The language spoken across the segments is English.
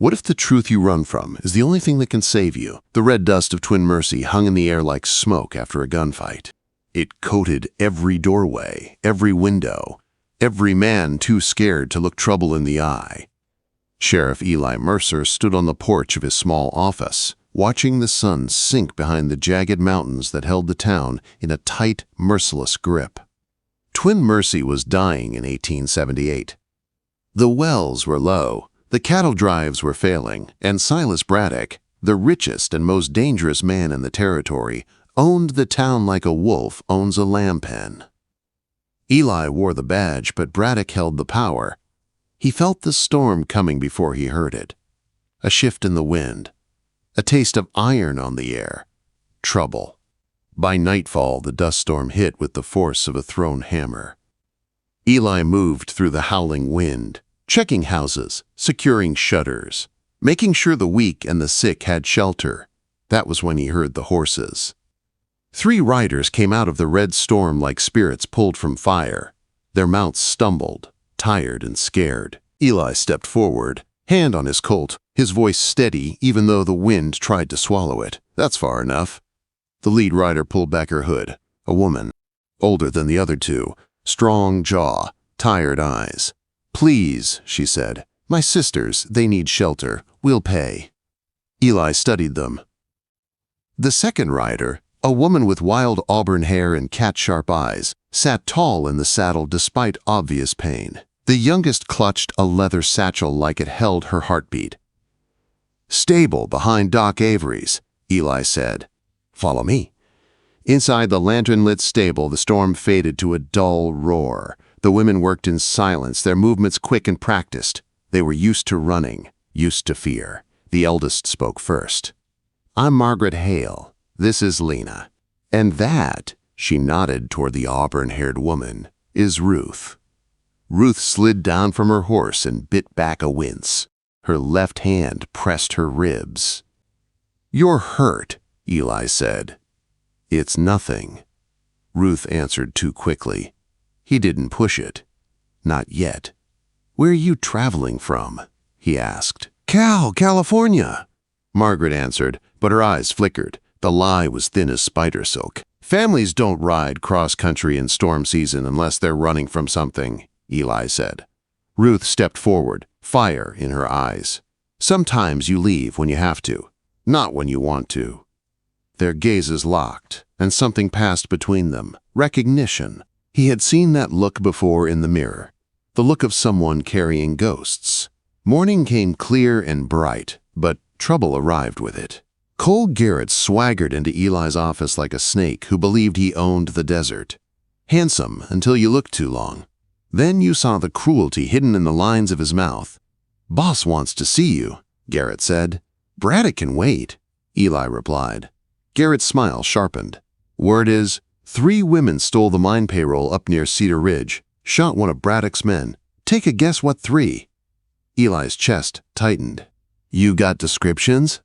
What if the truth you run from is the only thing that can save you? The red dust of Twin Mercy hung in the air like smoke after a gunfight. It coated every doorway, every window, every man too scared to look trouble in the eye. Sheriff Eli Mercer stood on the porch of his small office, watching the sun sink behind the jagged mountains that held the town in a tight, merciless grip. Twin Mercy was dying in 1878. The wells were low, the cattle drives were failing, and Silus Bradock, the richest and most dangerous man in the territory, owned the town like a wolf owns a lamb pen. Eli wore the badge, but Bradock held the power. He felt the storm coming before he heard it. A shift in the wind, a taste of iron on the air, trouble. By nightfall, the dust storm hit with the force of a thrown hammer. Eli moved through the howling wind, checking houses, securing shutters, making sure the weak and the sick had shelter. That was when he heard the horses. 3 riders came out of the red storm like spirits pulled from fire. Their mounts stumbled, tired and scared. Eli stepped forward, hand on his colt, his voice steady even though the wind tried to swallow it. "That's far enough." The lead rider pulled back her hood, a woman, older than the other 2, strong jaw, tired eyes. "Please," she said, "my sisters, they need shelter. We'll pay." Eli studied them. The second rider, a woman with wild auburn hair and cat-sharp eyes, sat tall in the saddle despite obvious pain. The youngest clutched a leather satchel like it held her heartbeat. "Stable behind Doc Avery's," Eli said. "Follow me." Inside the lantern-lit stable, the storm faded to a dull roar. The women worked in silence, their movements quick and practiced. They were used to running, used to fear. The eldest spoke first. "I'm Margaret Hale. This is Lena. And that," she nodded toward the auburn-haired woman, "is Ruth." Ruth slid down from her horse and bit back a wince. Her left hand pressed her ribs. "You're hurt," Eli said. "It's nothing," Ruth answered too quickly. He didn't push it. Not yet. "Where are you traveling from?" he asked. California," Margaret answered, but her eyes flickered. The lie was thin as spider silk. "Families don't ride cross-country in storm season unless they're running from something," Eli said. Ruth stepped forward, fire in her eyes. "Sometimes you leave when you have to, not when you want to." Their gazes locked, and something passed between them. Recognition. He had seen that look before in the mirror. The look of someone carrying ghosts. Morning came clear and bright, but trouble arrived with it. Cole Garrett swaggered into Eli's office like a snake who believed he owned the desert. Handsome until you looked too long. Then you saw the cruelty hidden in the lines of his mouth. "Boss wants to see you," Garrett said. "Bradock can wait," Eli replied. Garrett's smile sharpened. "Word is, 3 women stole the mine payroll up near Cedar Ridge, shot one of Bradock's men. Take a guess what 3? Eli's chest tightened. "You got descriptions?"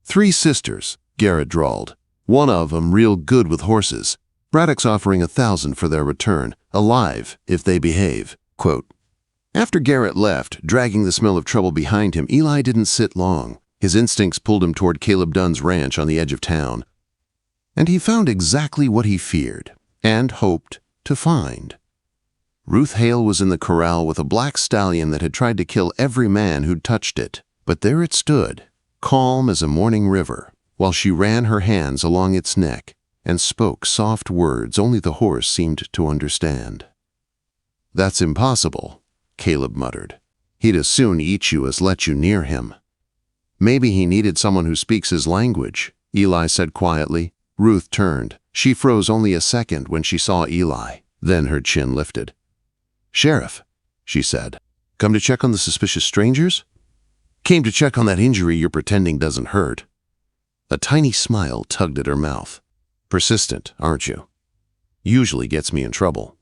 3 sisters, Garrett drawled. "One of 'em real good with horses. Bradock's offering $1,000 for their return, alive, if they behave." Quote. After Garrett left, dragging the smell of trouble behind him, Eli didn't sit long. His instincts pulled him toward Caleb Dunn's ranch on the edge of town. And he found exactly what he feared, and hoped to find. Ruth Hale was in the corral with a black stallion that had tried to kill every man who'd touched it. But there it stood, calm as a morning river, while she ran her hands along its neck and spoke soft words only the horse seemed to understand. "That's impossible," Caleb muttered. "He'd as soon eat you as let you near him." "Maybe he needed someone who speaks his language," Eli said quietly. Ruth turned. She froze only a second when she saw Eli. Then her chin lifted. "Sheriff," she said, "come to check on the suspicious strangers?" "Came to check on that injury you're pretending doesn't hurt." A tiny smile tugged at her mouth. "Persistent, aren't you? Usually gets me in trouble."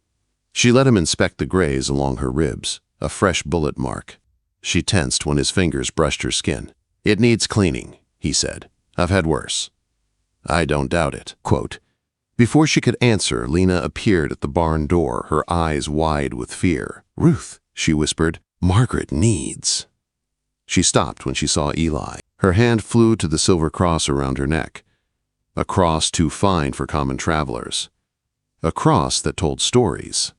She let him inspect the graze along her ribs, a fresh bullet mark. She tensed when his fingers brushed her skin. "It needs cleaning," he said. "I've had worse." "I don't doubt it." Quote. Before she could answer, Lena appeared at the barn door, her eyes wide with fear. "Ruth," she whispered, "Margaret needs." She stopped when she saw Eli. Her hand flew to the silver cross around her neck. A cross too fine for common travelers. A cross that told stories.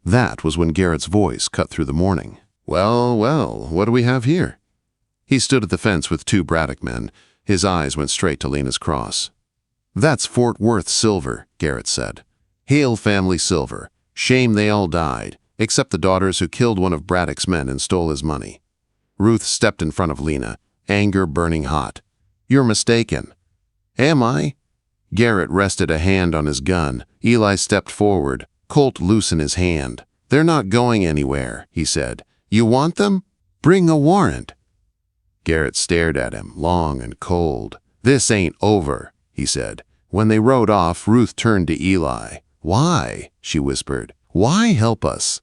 That was when Garrett's voice cut through the morning. "Well, well, what do we have here?" He stood at the fence with two Bradock men. His eyes went straight to Lena's cross. "That's Fort Worth silver," Garrett said. "Hale family silver. Shame they all died, except the daughters who killed one of Bradock's men and stole his money." Ruth stepped in front of Lena, anger burning hot. "You're mistaken." "Am I?" Garrett rested a hand on his gun. Eli stepped forward, Colt loose in his hand. "They're not going anywhere," he said. "You want them? Bring a warrant." Garrett stared at him, long and cold. "This ain't over," he said. When they rode off, Ruth turned to Eli. "Why?" she whispered. "Why help us?"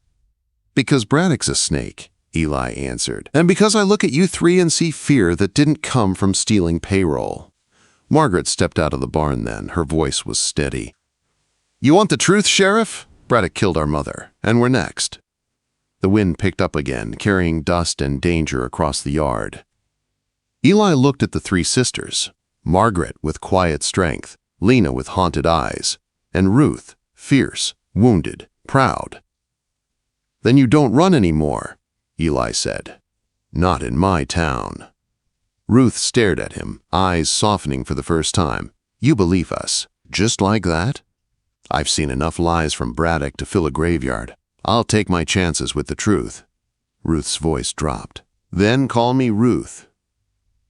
"Because Bradock's a snake," Eli answered. "And because I look at you three and see fear that didn't come from stealing payroll." Margaret stepped out of the barn then. Her voice was steady. "You want the truth, Sheriff? Bradock killed our mother, and we're next." The wind picked up again, carrying dust and danger across the yard. Eli looked at the three sisters, Margaret with quiet strength, Lena with haunted eyes, and Ruth, fierce, wounded, proud. "Then you don't run anymore," Eli said. "Not in my town." Ruth stared at him, eyes softening for the first time. "You believe us, just like that?" "I've seen enough lies from Bradock to fill a graveyard. I'll take my chances with the truth." Ruth's voice dropped. "Then call me Ruth."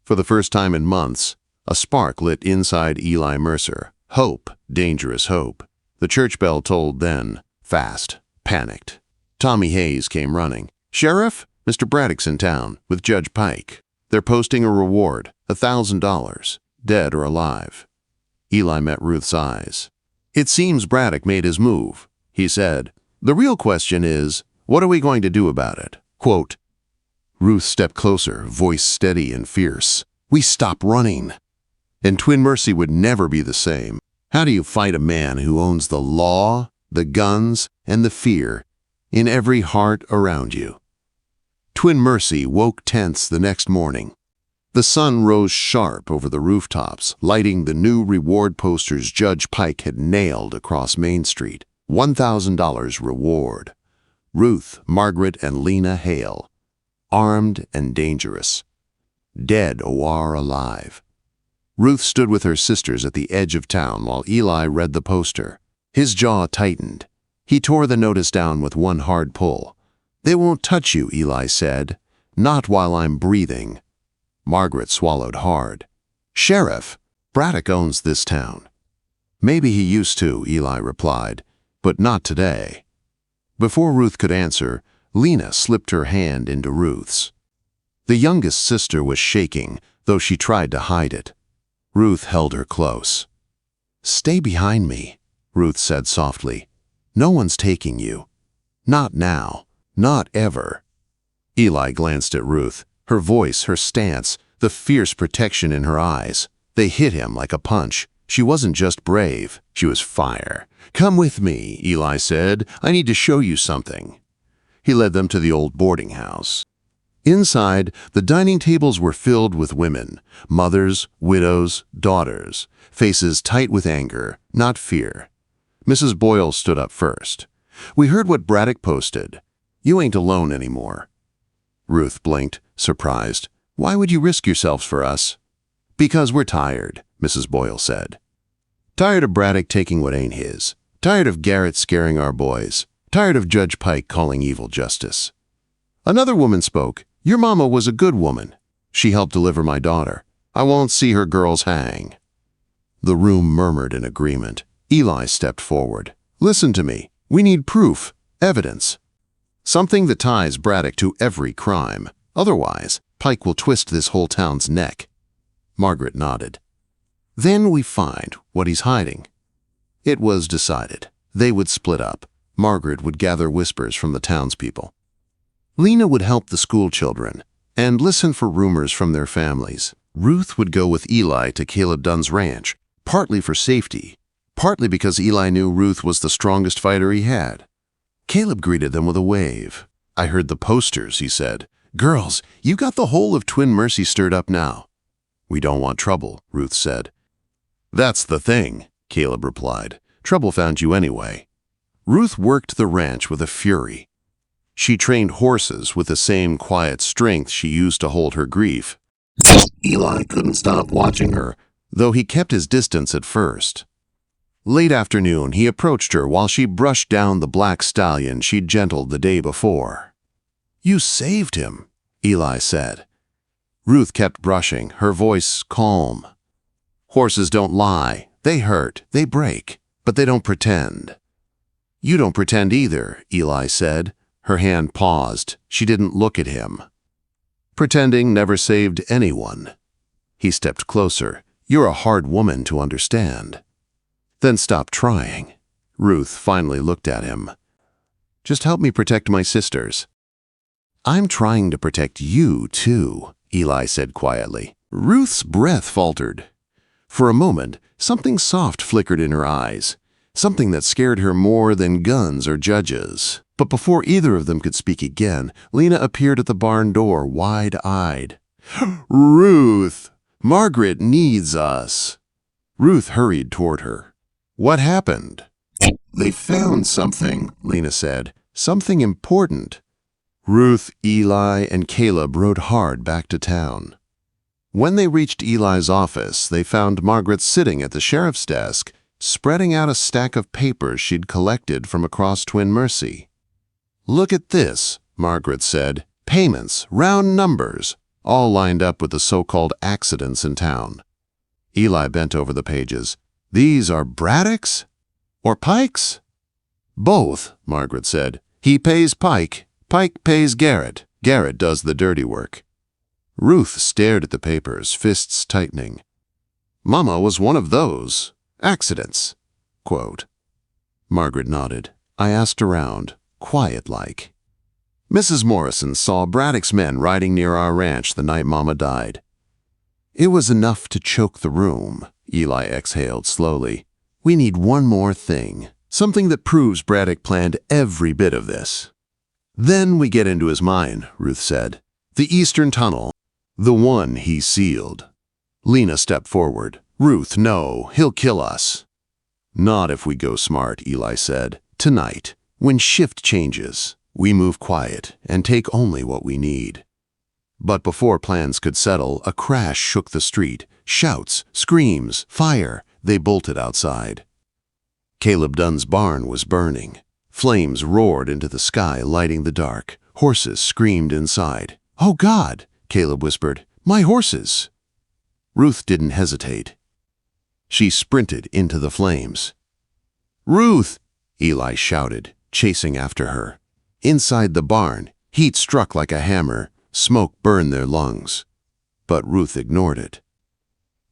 For the first time in months, a spark lit inside Eli Mercer. Hope, dangerous hope. The church bell tolled then, fast, panicked. Tommy Hayes came running. "Sheriff, Mr. Bradock's in town, with Judge Pike. They're posting a reward, $1,000, dead or alive." Eli met Ruth's eyes. "It seems Bradock made his move," he said. "The real question is, what are we going to do about it?" Quote, Ruth stepped closer, voice steady and fierce. "We stop running." And Twin Mercy would never be the same. How do you fight a man who owns the law, the guns, and the fear in every heart around you? Twin Mercy woke tense the next morning. The sun rose sharp over the rooftops, lighting the new reward posters Judge Pike had nailed across Main Street. $1,000 reward. Ruth, Margaret, and Lena Hale. Armed and dangerous. Dead or alive. Ruth stood with her sisters at the edge of town while Eli read the poster. His jaw tightened. He tore the notice down with one hard pull. "They won't touch you," Eli said. "Not while I'm breathing." Margaret swallowed hard. "Sheriff, Bradock owns this town." "Maybe he used to," Eli replied, "but not today." Before Ruth could answer, Lena slipped her hand into Ruth's. The youngest sister was shaking, though she tried to hide it. Ruth held her close. "Stay behind me," Ruth said softly. "No one's taking you. Not now. Not ever." Eli glanced at Ruth, her voice, her stance, the fierce protection in her eyes. They hit him like a punch. She wasn't just brave, she was fire. "Come with me," Eli said. "I need to show you something." He led them to the old boarding house. Inside, the dining tables were filled with women, mothers, widows, daughters, faces tight with anger, not fear. Mrs. Boyle stood up first. "We heard what Bradock posted. You ain't alone anymore." Ruth blinked, surprised. "Why would you risk yourselves for us?" "Because we're tired," Mrs. Boyle said. "Tired of Bradock taking what ain't his. Tired of Garrett scaring our boys. Tired of Judge Pike calling evil justice." Another woman spoke. "Your mama was a good woman. She helped deliver my daughter. I won't see her girls hang." The room murmured in agreement. Eli stepped forward. "Listen to me. We need proof, evidence. Something that ties Bradock to every crime. Otherwise, Pike will twist this whole town's neck." Margaret nodded. "Then we find what he's hiding." It was decided. They would split up. Margaret would gather whispers from the townspeople. Lena would help the school children and listen for rumors from their families. Ruth would go with Eli to Caleb Dunn's ranch, partly for safety, partly because Eli knew Ruth was the strongest fighter he had. Caleb greeted them with a wave. "I heard the posters," he said. Girls, you got the whole of Twin Mercy stirred up now. We don't want trouble, Ruth said. That's the thing, Caleb replied. Trouble found you anyway. Ruth worked the ranch with a fury. She trained horses with the same quiet strength she used to hold her grief. Eli couldn't stop watching her, though he kept his distance at first. Late afternoon, he approached her while she brushed down the black stallion she'd gentled the day before. You saved him, Eli said. Ruth kept brushing, her voice calm. Horses don't lie. They hurt, they break, but they don't pretend. You don't pretend either, Eli said. Her hand paused. She didn't look at him. Pretending never saved anyone. He stepped closer. You're a hard woman to understand. Then stop trying. Ruth finally looked at him. Just help me protect my sisters. I'm trying to protect you, too, Eli said quietly. Ruth's breath faltered. For a moment, something soft flickered in her eyes, something that scared her more than guns or judges. But before either of them could speak again, Lena appeared at the barn door, wide-eyed. Ruth! Margaret needs us. Ruth hurried toward her. What happened? They found something, Lena said. Something important. Ruth, Eli, and Caleb rode hard back to town. When they reached Eli's office, they found Margaret sitting at the sheriff's desk, spreading out a stack of papers she'd collected from across Twin Mercy. Look at this, Margaret said. Payments, round numbers, all lined up with the so-called accidents in town. Eli bent over the pages. These are Braddock's? Or Pike's? Both, Margaret said. He pays Pike. Pike pays Garrett. Garrett does the dirty work. Ruth stared at the papers, fists tightening. Mama was one of those. Accidents. Quote. Margaret nodded. I asked around, quiet-like. Mrs. Morrison saw Braddock's men riding near our ranch the night Mama died. It was enough to choke the room, Eli exhaled slowly. We need one more thing, something that proves Braddock planned every bit of this. Then we get into his mind, Ruth said. The Eastern Tunnel, the one he sealed. Lena stepped forward. Ruth, no, he'll kill us. Not if we go smart, Eli said. Tonight, when shift changes, we move quiet and take only what we need. But before plans could settle, a crash shook the street. Shouts, screams, fire. They bolted outside. Caleb Dunn's barn was burning. Flames roared into the sky, lighting the dark. Horses screamed inside. Oh, God, Caleb whispered. My horses. Ruth didn't hesitate. She sprinted into the flames. Ruth! Eli shouted, chasing after her. Inside the barn, heat struck like a hammer. Smoke burned their lungs. But Ruth ignored it.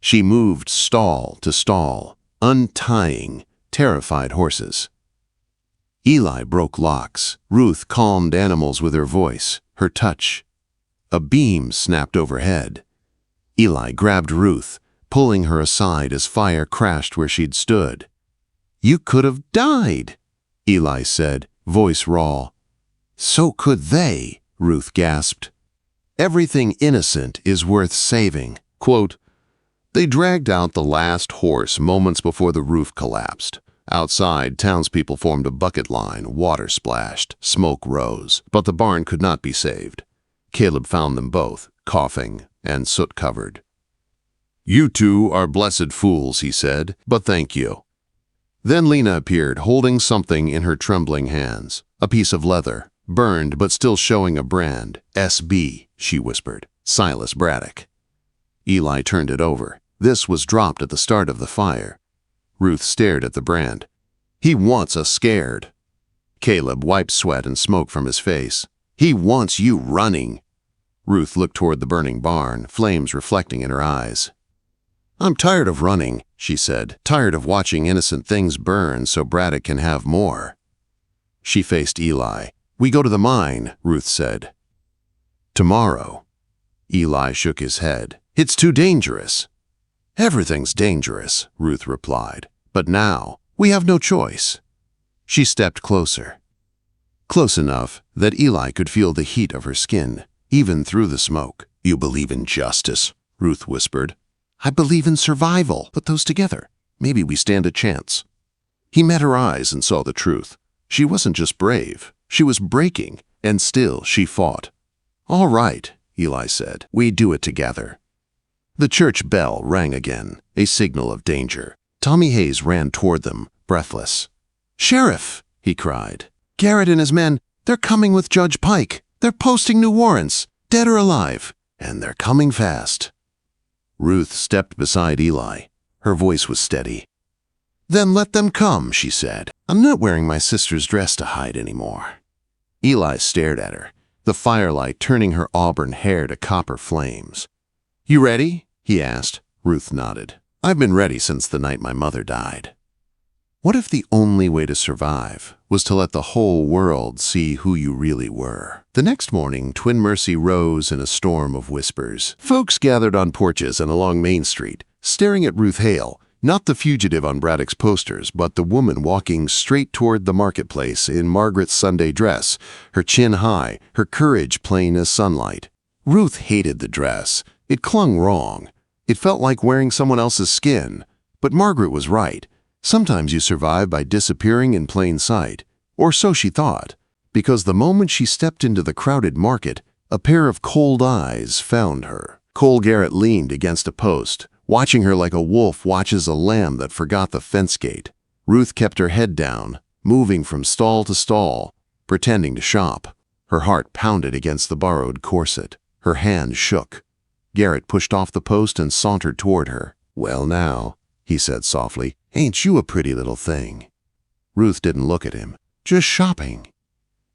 She moved stall to stall, untying terrified horses. Eli broke locks. Ruth calmed animals with her voice, her touch. A beam snapped overhead. Eli grabbed Ruth, pulling her aside as fire crashed where she'd stood. You could have died, Eli said, voice raw. So could they, Ruth gasped. Everything innocent is worth saving. Quote, they dragged out the last horse moments before the roof collapsed. Outside, townspeople formed a bucket line, water splashed, smoke rose, but the barn could not be saved. Caleb found them both, coughing and soot-covered. You two are blessed fools, he said, but thank you. Then Lena appeared, holding something in her trembling hands, a piece of leather, burned but still showing a brand, SB, she whispered, Silus Bradock. Eli turned it over. This was dropped at the start of the fire. Ruth stared at the brand. He wants us scared. Caleb wiped sweat and smoke from his face. He wants you running. Ruth looked toward the burning barn, flames reflecting in her eyes. I'm tired of running, she said, tired of watching innocent things burn so Bradock can have more. She faced Eli. We go to the mine, Ruth said. Tomorrow. Eli shook his head. It's too dangerous. Everything's dangerous, Ruth replied. But now, we have no choice. She stepped closer. Close enough that Eli could feel the heat of her skin. even through the smoke. "You believe in justice," Ruth whispered. "I believe in survival. Put those together. Maybe we stand a chance." He met her eyes and saw the truth. She wasn't just brave. She was breaking, and still she fought. "All right," Eli said. "We do it together." The church bell rang again, a signal of danger. Tommy Hayes ran toward them, breathless. "Sheriff!" he cried. "Garrett and his men, they're coming with Judge Pike. They're posting new warrants, dead or alive, and they're coming fast." Ruth stepped beside Eli. Her voice was steady. "Then let them come," she said. "I'm not wearing my sister's dress to hide anymore." Eli stared at her, the firelight turning her auburn hair to copper flames. "You ready?" he asked. Ruth nodded. "I've been ready since the night my mother died." What if the only way to survive was to let the whole world see who you really were? The next morning, Twin Mercy rose in a storm of whispers. Folks gathered on porches and along Main Street, staring at Ruth Hale, not the fugitive on Bradock's posters, but the woman walking straight toward the marketplace in Margaret's Sunday dress, her chin high, her courage plain as sunlight. Ruth hated the dress. It clung wrong. It felt like wearing someone else's skin. But Margaret was right. Sometimes you survive by disappearing in plain sight. Or so she thought, because the moment she stepped into the crowded market, a pair of cold eyes found her. Cole Garrett leaned against a post, watching her like a wolf watches a lamb that forgot the fence gate. Ruth kept her head down, moving from stall to stall, pretending to shop. Her heart pounded against the borrowed corset. Her hand shook. Garrett pushed off the post and sauntered toward her. "Well now," he said softly, "ain't you a pretty little thing?" Ruth didn't look at him. "Just shopping."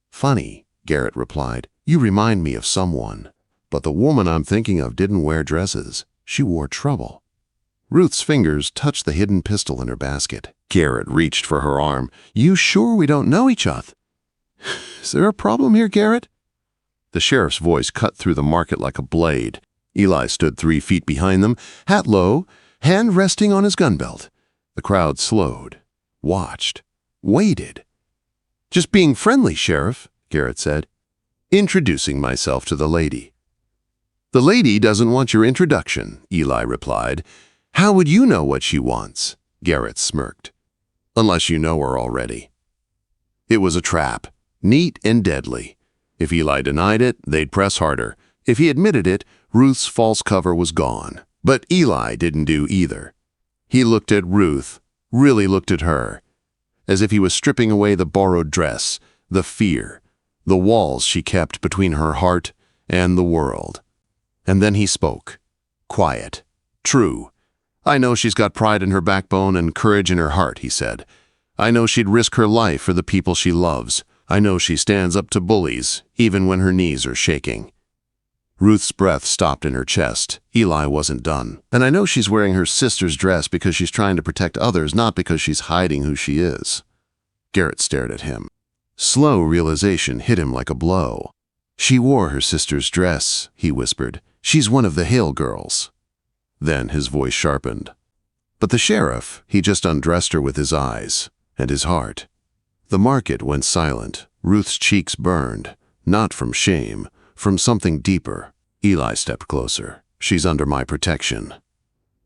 "Funny," Garrett replied. "You remind me of someone. But the woman I'm thinking of didn't wear dresses. She wore trouble." Ruth's fingers touched the hidden pistol in her basket. Garrett reached for her arm. "You sure we don't know each other?" "Is there a problem here, Garrett?" The sheriff's voice cut through the market like a blade. Eli stood 3 feet behind them, hat low, hand resting on his gun belt. The crowd slowed, watched, waited. "Just being friendly, Sheriff," Garrett said. "Introducing myself to the lady." "The lady doesn't want your introduction," Eli replied. "How would you know what she wants?" Garrett smirked. "Unless you know her already." It was a trap, neat and deadly. If Eli denied it, they'd press harder. If he admitted it, Ruth's false cover was gone. But Eli didn't do either. He looked at Ruth, really looked at her, as if he was stripping away the borrowed dress, the fear, the walls she kept between her heart and the world. And then he spoke. Quiet. True. "I know she's got pride in her backbone and courage in her heart," he said. "I know she'd risk her life for the people she loves. I know she stands up to bullies, even when her knees are shaking." Ruth's breath stopped in her chest. Eli wasn't done. "And I know she's wearing her sister's dress because she's trying to protect others, not because she's hiding who she is." Garrett stared at him. Slow realization hit him like a blow. "She wore her sister's dress," he whispered. "She's one of the Hale girls." Then his voice sharpened. But the sheriff, he just undressed her with his eyes and his heart. The market went silent. Ruth's cheeks burned, not from shame, from something deeper. Eli stepped closer. "She's under my protection."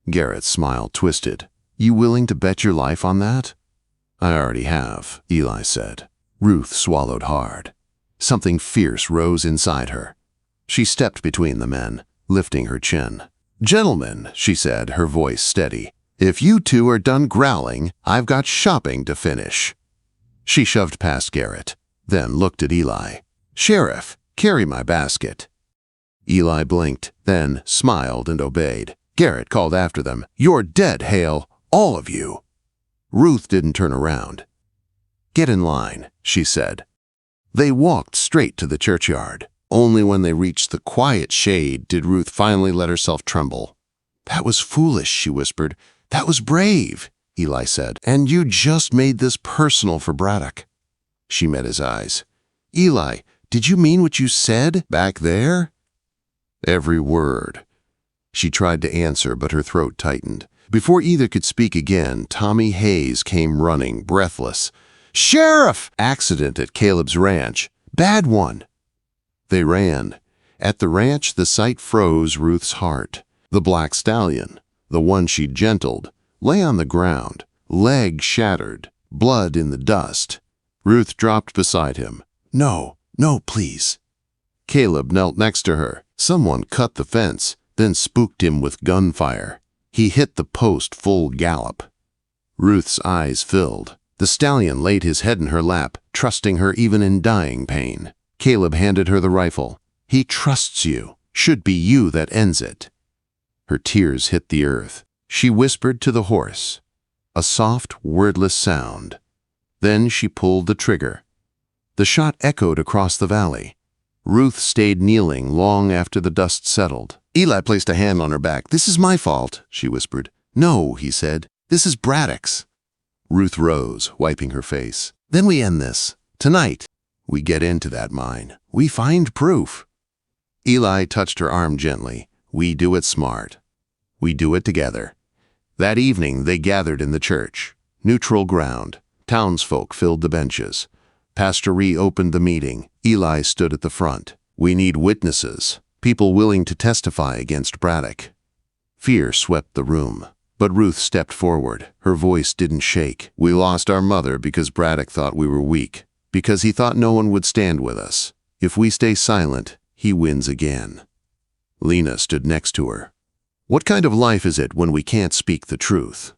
Garrett's smile twisted. "You willing to bet your life on that?" "I already have," Eli said. Ruth swallowed hard. Something fierce rose inside her. She stepped between the men, lifting her chin. "Gentlemen," she said, her voice steady, "if you two are done growling, I've got shopping to finish." She shoved past Garrett, then looked at Eli. "Sheriff, carry my basket." Eli blinked, then smiled and obeyed. Garrett called after them, "You're dead, Hale, all of you." Ruth didn't turn around. "Get in line," she said. They walked straight to the churchyard. Only when they reached the quiet shade did Ruth finally let herself tremble. "That was foolish," she whispered. "That was brave," Eli said. "And you just made this personal for Bradock." She met his eyes. "Eli, did you mean what you said back there?" "Every word." She tried to answer, but her throat tightened. Before either could speak again, Tommy Hayes came running, breathless. "Sheriff! Accident at Caleb's ranch. Bad one." They ran. At the ranch, the sight froze Ruth's heart. The black stallion, the one she'd gentled, lay on the ground, leg shattered, blood in the dust. Ruth dropped beside him. "No, no, please." Caleb knelt next to her. Someone cut the fence, then spooked him with gunfire. He hit the post full gallop. Ruth's eyes filled. The stallion laid his head in her lap, trusting her even in dying pain. Caleb handed her the rifle. "He trusts you. Should be you that ends it." Her tears hit the earth. She whispered to the horse. A soft, wordless sound. Then she pulled the trigger. The shot echoed across the valley. Ruth stayed kneeling long after the dust settled. Eli placed a hand on her back. "This is my fault," she whispered. "No," he said. "This is Bradock's." Ruth rose, wiping her face. "Then we end this. Tonight, we get into that mine. We find proof." Eli touched her arm gently. "We do it smart. We do it together." That evening, they gathered in the church. Neutral ground. Townsfolk filled the benches. Pastor Ree opened the meeting. Eli stood at the front. "We need witnesses, people willing to testify against Bradock." Fear swept the room. But Ruth stepped forward. Her voice didn't shake. "We lost our mother because Bradock thought we were weak, because he thought no one would stand with us. If we stay silent, he wins again." Lena stood next to her. "What kind of life is it when we can't speak the truth?"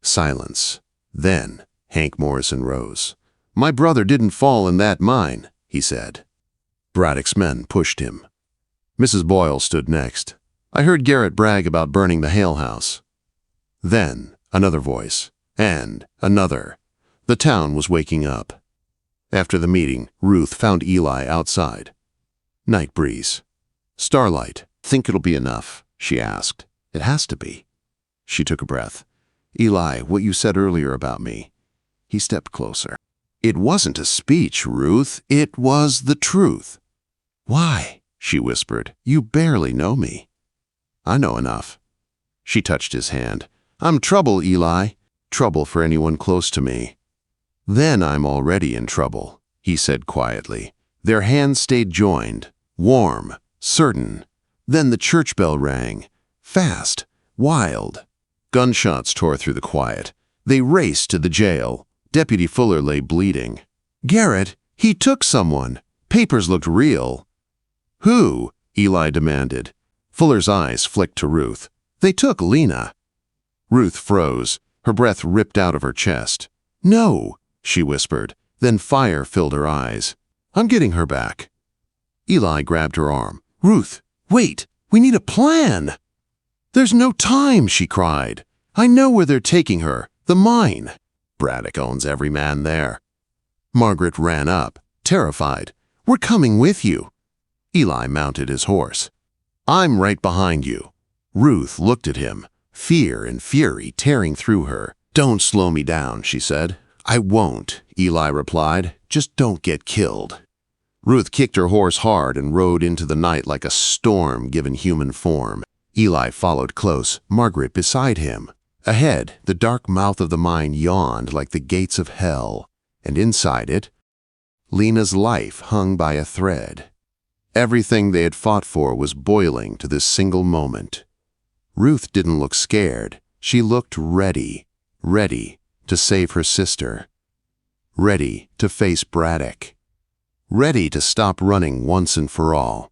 Silence. Then Hank Morrison rose. "My brother didn't fall in that mine," he said. Bradock's men pushed him. Mrs. Boyle stood next. "I heard Garrett brag about burning the Hale house." Then another voice, and another. The town was waking up. After the meeting, Ruth found Eli outside. "Night breeze. Starlight. Think it'll be enough?" she asked. "It has to be." She took a breath. "Eli, what you said earlier about me." He stepped closer. "It wasn't a speech, Ruth. It was the truth." "Why?" she whispered. "You barely know me." "I know enough." She touched his hand. "I'm trouble, Eli. Trouble for anyone close to me." "Then I'm already in trouble," he said quietly. Their hands stayed joined, warm, certain. Then the church bell rang. Fast, wild. Gunshots tore through the quiet. They raced to the jail. Deputy Fuller lay bleeding. "Garrett, he took someone. Papers looked real." "Who?" Eli demanded. Fuller's eyes flicked to Ruth. "They took Lena." Ruth froze. Her breath ripped out of her chest. "No," she whispered. Then fire filled her eyes. "I'm getting her back." Eli grabbed her arm. "Ruth, wait. We need a plan." "There's no time," she cried. "I know where they're taking her. The mine. Bradock owns every man there." Margaret ran up, terrified. "We're coming with you." Eli mounted his horse. "I'm right behind you." Ruth looked at him, fear and fury tearing through her. "Don't slow me down," she said. "I won't," Eli replied. "Just don't get killed." Ruth kicked her horse hard and rode into the night like a storm given human form. Eli followed close, Margaret beside him. Ahead, the dark mouth of the mine yawned like the gates of hell, and inside it, Lena's life hung by a thread. Everything they had fought for was boiling to this single moment. Ruth didn't look scared. She looked ready, ready to save her sister, ready to face Bradock, ready to stop running once and for all.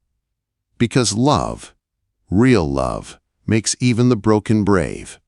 Because love, real love, makes even the broken brave.